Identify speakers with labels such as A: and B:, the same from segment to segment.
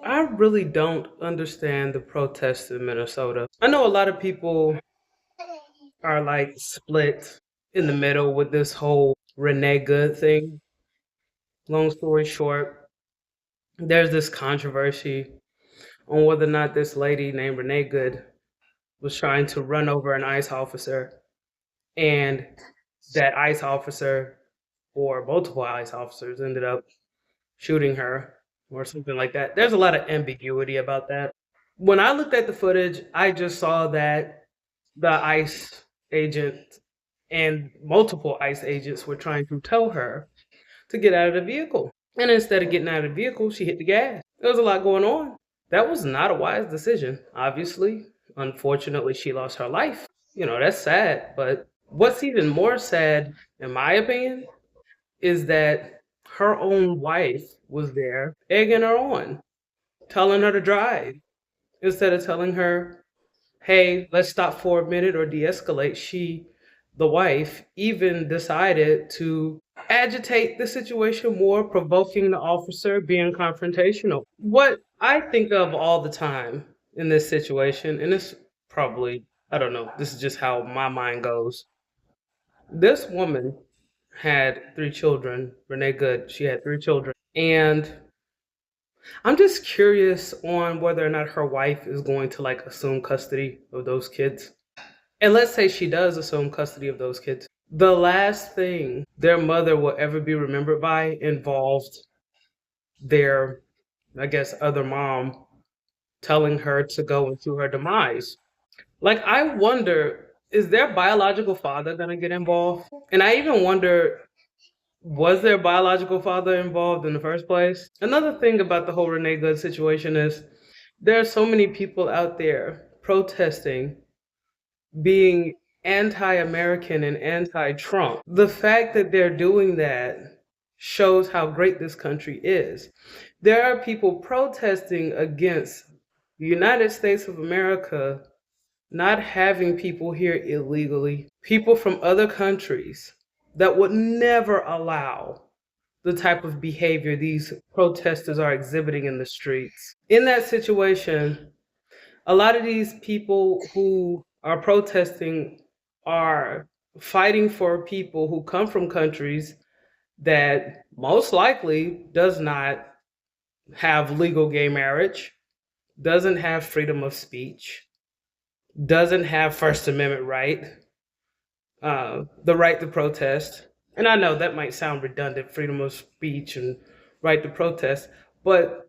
A: I really don't understand the protests in Minnesota. I know a lot of people are like split in the middle with this whole Renee Good thing. Long story short, there's this controversy on whether or not this lady named Renee Good was trying to run over an ICE officer, and that ICE officer or multiple ICE officers ended up shooting her or something like that. There's a lot of ambiguity about that. When I looked at the footage, I just saw that the ICE agent and multiple ICE agents were trying to tell her to get out of the vehicle. And instead of getting out of the vehicle, she hit the gas. There was a lot going on. That was not a wise decision, obviously. Unfortunately, she lost her life. That's sad. But what's even more sad, in my opinion, is that her own wife was there egging her on, telling her to drive instead of telling her, hey, let's stop for a minute or de escalate. The wife, even decided to agitate the situation more, provoking the officer, being confrontational. What I think of all the time in this situation, and this probably, I don't know, this is just how my mind goes. This woman had three children, Renee Good, she had three children. And I'm just curious on whether or not her wife is going to like assume custody of those kids. And let's say she does assume custody of those kids. The last thing their mother will ever be remembered by involved their, I guess, other mom telling her to go into her demise. Like, I wonder, is their biological father going to get involved? And I even wonder, was their biological father involved in the first place? Another thing about the whole Renee Good situation is there are so many people out there protesting being anti American and anti Trump. The fact that they're doing that shows how great this country is. There are people protesting against the United States of America not having people here illegally, people from other countries that would never allow the type of behavior these protesters are exhibiting in the streets. In that situation, a lot of these people who are protesting are fighting for people who come from countries that most likely does not have legal gay marriage, doesn't have freedom of speech, doesn't have First Amendment right, the right to protest. And I know that might sound redundant, freedom of speech and right to protest, but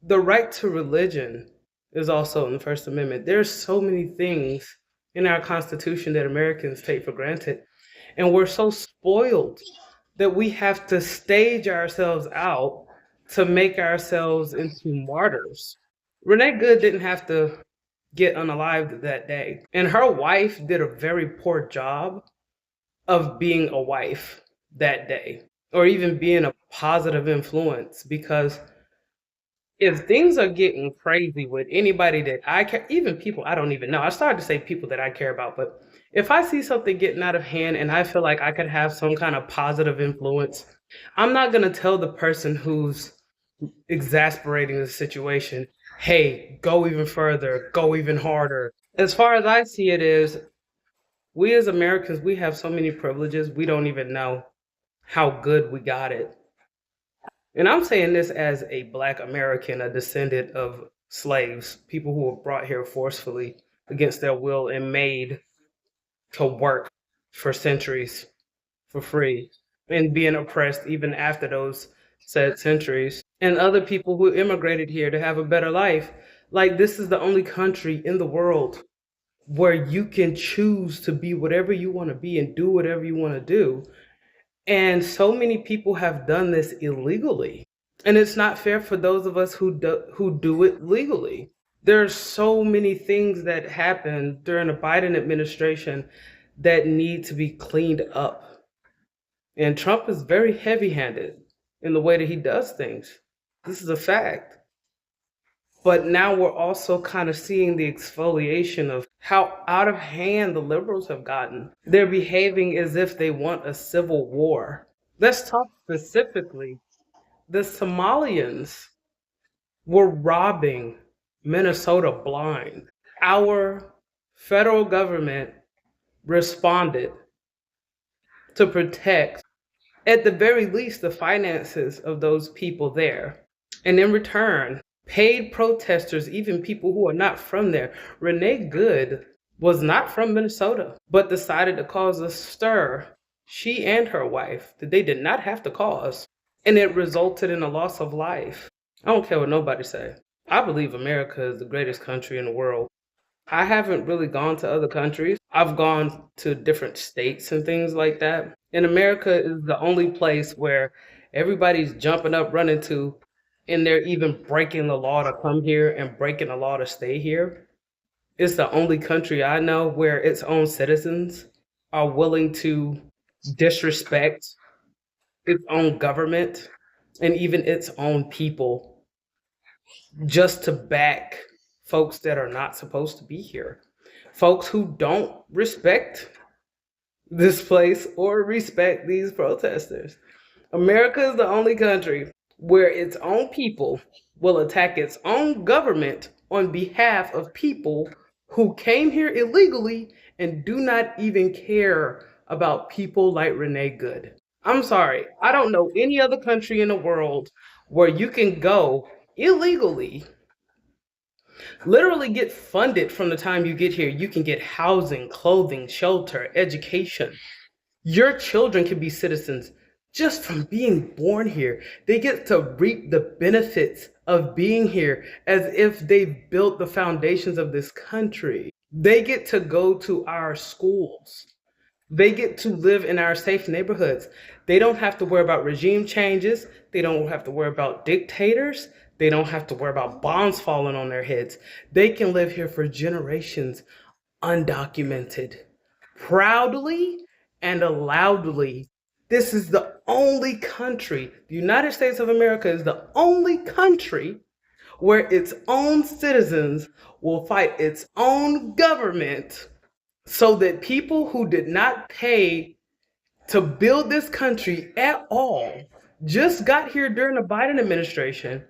A: the right to religion is also in the First Amendment. There's so many things in our Constitution that Americans take for granted. And we're so spoiled that we have to stage ourselves out to make ourselves into martyrs. Renee Good didn't have to get unalived that day. And her wife did a very poor job of being a wife that day, or even being a positive influence, because if things are getting crazy with anybody that I care, even people I don't even know, I started to say people that I care about, but if I see something getting out of hand and I feel like I could have some kind of positive influence, I'm not going to tell the person who's exasperating the situation, hey, go even further, go even harder. As far as I see it is, we as Americans, we have so many privileges, we don't even know how good we got it. And I'm saying this as a Black American, a descendant of slaves, people who were brought here forcefully against their will and made to work for centuries for free and being oppressed even after those said centuries. And other people who immigrated here to have a better life. Like, this is the only country in the world where you can choose to be whatever you want to be and do whatever you want to do. And so many people have done this illegally. And it's not fair for those of us who do it legally. There's so many things that happened during the Biden administration that need to be cleaned up. And Trump is very heavy-handed in the way that he does things. This is a fact. But now we're also kind of seeing the exfoliation of how out of hand the liberals have gotten. They're behaving as if they want a civil war. Let's talk specifically. The Somalians were robbing Minnesota blind. Our federal government responded to protect, at the very least, the finances of those people there. And in return, paid protesters, even people who are not from there. Renee Good was not from Minnesota, but decided to cause a stir, she and her wife, that they did not have to cause. And it resulted in a loss of life. I don't care what nobody say. I believe America is the greatest country in the world. I haven't really gone to other countries. I've gone to different states and things like that. And America is the only place where everybody's jumping up, running to, and they're even breaking the law to come here and breaking the law to stay here. It's the only country I know where its own citizens are willing to disrespect its own government and even its own people just to back folks that are not supposed to be here. Folks who don't respect this place or respect these protesters. America is the only country where its own people will attack its own government on behalf of people who came here illegally and do not even care about people like Renee Good. I'm sorry, I don't know any other country in the world where you can go illegally, literally get funded from the time you get here. You can get housing, clothing, shelter, education. Your children can be citizens just from being born here. They get to reap the benefits of being here as if they've built the foundations of this country. They get to go to our schools. They get to live in our safe neighborhoods. They don't have to worry about regime changes. They don't have to worry about dictators. They don't have to worry about bombs falling on their heads. They can live here for generations undocumented, proudly and loudly. This is the only country, the United States of America is the only country where its own citizens will fight its own government so that people who did not pay to build this country at all, just got here during the Biden administration,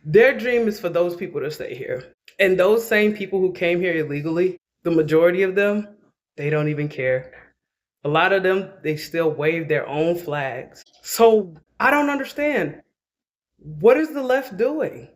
A: their dream is for those people to stay here. And those same people who came here illegally, the majority of them, they don't even care. A lot of them, they still wave their own flags. So I don't understand. What is the left doing?